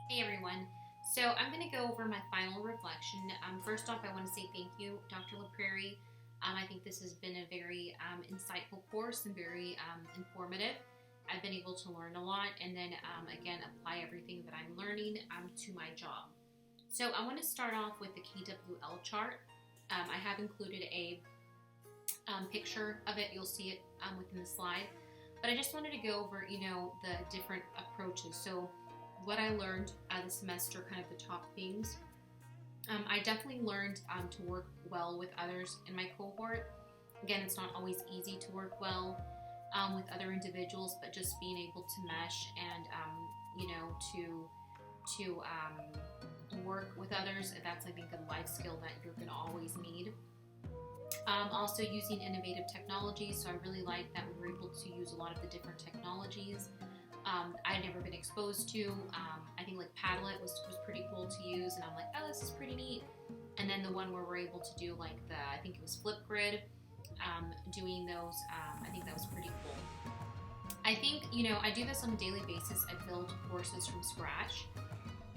Hey everyone. So I'm going to go over my final reflection. First off, I want to say thank you, Dr. LaPrairie. I think this has been a very insightful course and very informative. I've been able to learn a lot and then again apply everything that I'm learning to my job. So I want to start off with the KWL chart. I have included a picture of it. You'll see it within the slide. But I just wanted to go over, the different approaches. So what I learned this semester, kind of the top things. I definitely learned to work well with others in my cohort. Again, it's not always easy to work well with other individuals, but just being able to mesh and to work with others, that's I think a life skill that you're going to always need. Also using innovative technologies, so I really like that we were able to use a lot of the different technologies I'd never been exposed to. I think like Padlet was pretty cool to use, and I'm like, oh, this is pretty neat. And then the one where we're able to do like I think it was Flipgrid, doing those, I think that was pretty cool. I think, I do this on a daily basis. I build courses from scratch.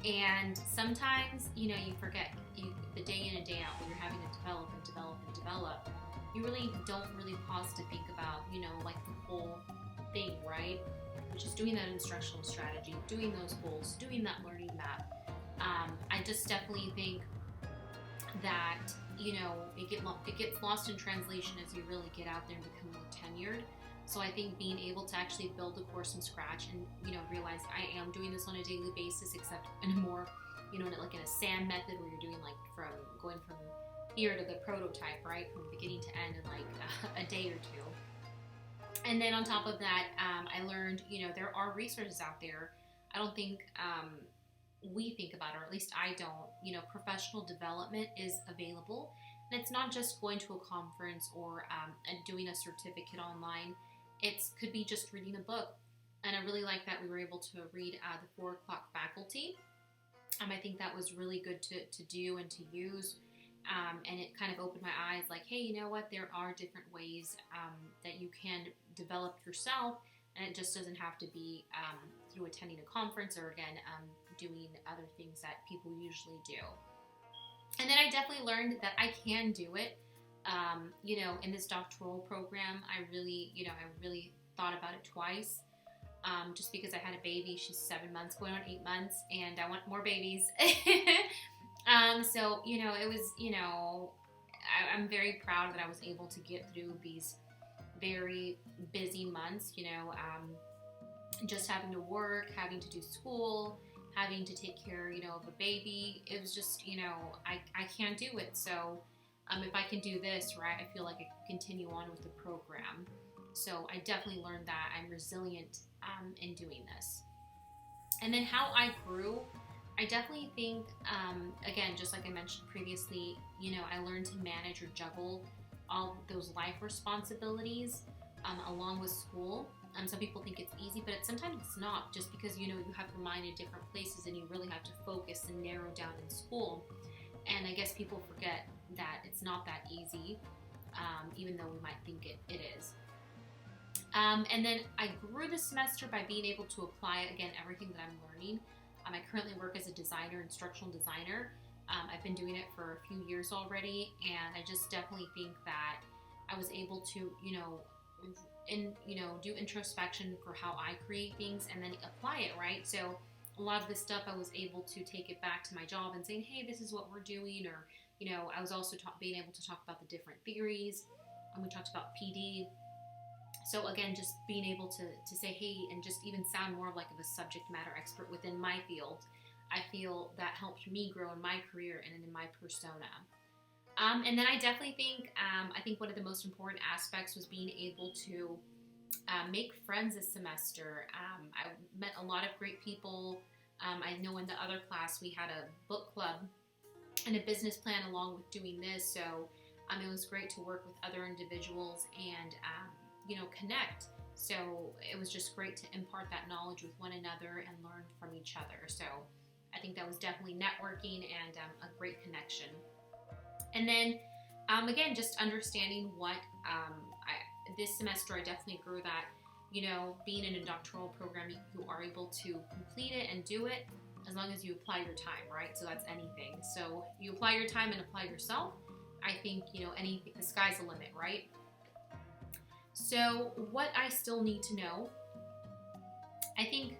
And sometimes, you forget the day in and day out when you're having to develop and develop and develop. You really don't really pause to think about, like the whole thing, right? Which is doing that instructional strategy, doing those goals, doing that learning map. I just definitely think that, it gets lost in translation as you really get out there and become more tenured. So I think being able to actually build a course from scratch and, realize I am doing this on a daily basis, except in a more, like in a SAM method where you're doing like going from here to the prototype, right? From beginning to end in like a day or two. And then on top of that, I learned, there are resources out there. I don't think we think about, or at least I don't, professional development is available. And it's not just going to a conference or doing a certificate online. It could be just reading a book. And I really like that we were able to read the 4 o'clock faculty. I think that was really good to do and to use. And it kind of opened my eyes like, hey, you know what? There are different ways that you can develop yourself. And it just doesn't have to be through attending a conference or, again, doing other things that people usually do. And then I definitely learned that I can do it. In this doctoral program, I really thought about it twice. Just because I had a baby. She's 7 months, going on 8 months, and I want more babies. So, it was, I'm very proud that I was able to get through these very busy months, just having to work, having to do school, having to take care, of a baby. It was just, I can't do it. So if I can do this, right, I feel like I can continue on with the program. So I definitely learned that I'm resilient in doing this. And then how I grew, I definitely think, again, just like I mentioned previously, I learned to manage or juggle all those life responsibilities along with school. Some people think it's easy, but sometimes it's not, just because, you have your mind in different places and you really have to focus and narrow down in school. And I guess people forget that it's not that easy, even though we might think it is. And then I grew this semester by being able to apply, again, everything that I'm learning. I currently work as a designer, instructional designer. I've been doing it for a few years already, and I just definitely think that I was able to, do introspection for how I create things and then apply it, right? So a lot of this stuff I was able to take it back to my job and saying, hey, this is what we're doing, or, I was also being able to talk about the different theories, and we talked about PD. So again, just being able to say, hey, and just even sound more like of a subject matter expert within my field, I feel that helped me grow in my career and in my persona. And then I definitely think, I think one of the most important aspects was being able to make friends this semester. I met a lot of great people. I know in the other class we had a book club and a business plan along with doing this. So it was great to work with other individuals and connect. So it was just great to impart that knowledge with one another and learn from each other. So I think that was definitely networking and a great connection. And then, again, just understanding what this semester I definitely grew that, being in a doctoral program, you are able to complete it and do it. as long as you apply your time, right? So that's anything. So you apply your time and apply yourself. I think, anything, the sky's the limit, right? So what I still need to know, I think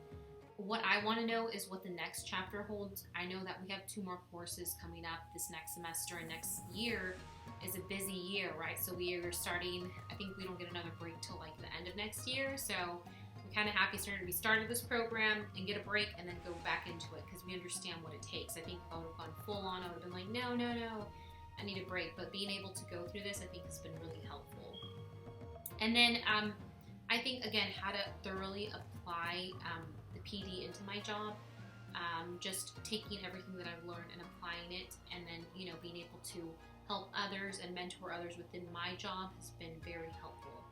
what I want to know is what the next chapter holds. I know that we have 2 more courses coming up this next semester, and next year is a busy year, right? So we are starting, I think we don't get another break till like the end of next year. So we're kind of happy we started this program and get a break and then go back into it because we understand what it takes. I think if I would have gone full on, I would have been like, no, I need a break. But being able to go through this, I think has been really helpful. And then I think, again, how to thoroughly apply the PD into my job. Just taking everything that I've learned and applying it, and then, being able to help others and mentor others within my job has been very helpful.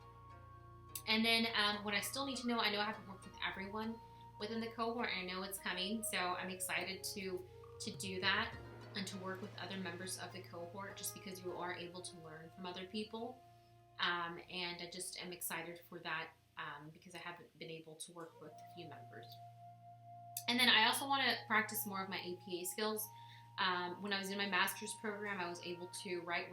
And then what I still need to know, I know I haven't worked with everyone within the cohort, and I know it's coming, so I'm excited to do that and to work with other members of the cohort, just because you are able to learn from other people. And I just am excited for that because I haven't been able to work with a few members. And then I also want to practice more of my APA skills. When I was in my master's program, I was able to write.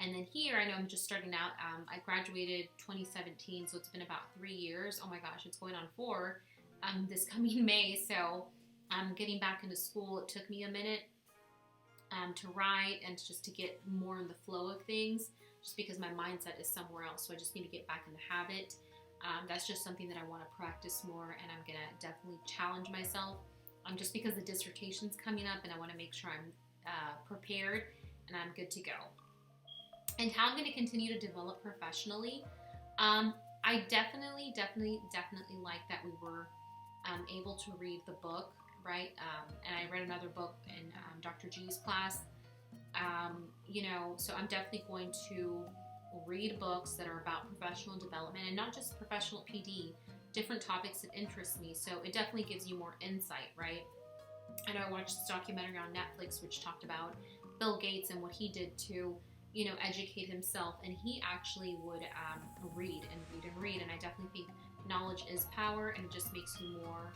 And then here, I know I'm just starting out. I graduated 2017, so it's been about 3 years. Oh my gosh, it's going on 4 this coming May. So I'm getting back into school. It took me a minute to write and just to get more in the flow of things, just because my mindset is somewhere else. So I just need to get back in the habit. That's just something that I want to practice more, and I'm going to definitely challenge myself just because the dissertation's coming up, and I want to make sure I'm prepared and I'm good to go. And how I'm going to continue to develop professionally. I definitely like that we were able to read the book, right? And I read another book in Dr. G's class. So I'm definitely going to read books that are about professional development, and not just professional PD, different topics that interest me. So it definitely gives you more insight, right? I know I watched this documentary on Netflix which talked about Bill Gates and what he did to, educate himself, and he actually would read. And I definitely think knowledge is power, and it just makes you more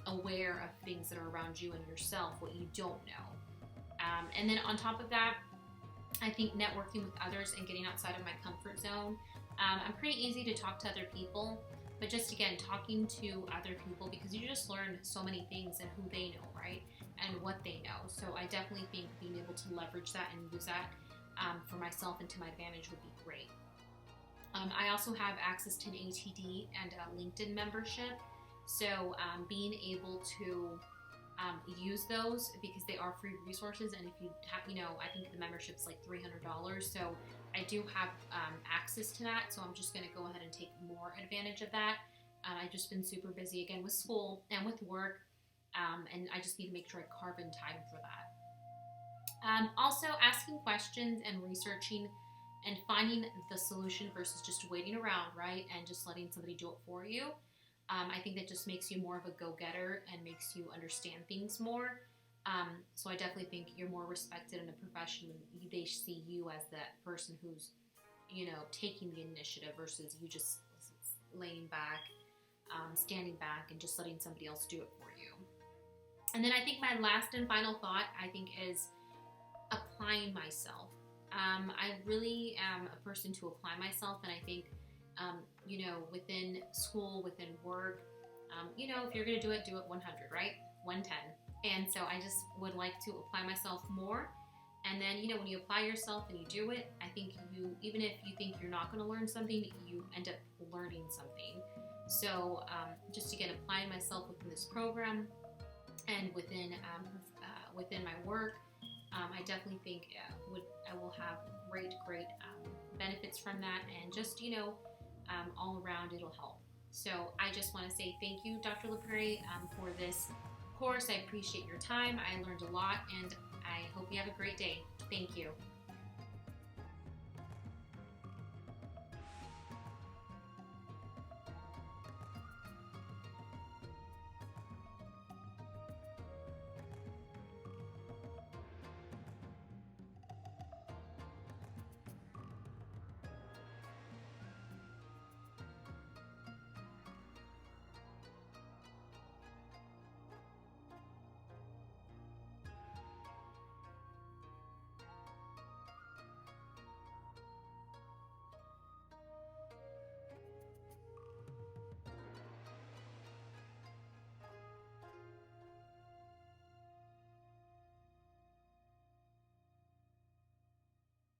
aware of things that are around you and yourself, what you don't know. And then on top of that, I think networking with others and getting outside of my comfort zone. I'm pretty easy to talk to other people, but just again, talking to other people, because you just learn so many things and who they know, right? And what they know. So I definitely think being able to leverage that and use that for myself and to my advantage would be great. I also have access to an ATD and a LinkedIn membership. So being able to use those, because they are free resources, and if you have, I think the membership's like $300, so I do have access to that, so I'm just going to go ahead and take more advantage of that. I've just been super busy again with school and with work, and I just need to make sure I carve in time for that. Also, asking questions and researching and finding the solution versus just waiting around, right, and just letting somebody do it for you. I think that just makes you more of a go-getter and makes you understand things more. So I definitely think you're more respected in a profession when they see you as that person who's, taking the initiative versus you just laying back, standing back, and just letting somebody else do it for you. And then I think my last and final thought, I think, is applying myself. I really am a person to apply myself, and I think within school, within work, if you're going to do it 100, right? 110. And so I just would like to apply myself more. And then, when you apply yourself and you do it, I think even if you think you're not going to learn something, you end up learning something. So just again, applying myself within this program and within my work, I definitely think I will have great benefits from that, and just all around it'll help. So I just want to say thank you, Dr. LaPrairie, for this course. I appreciate your time. I learned a lot, and I hope you have a great day. Thank you.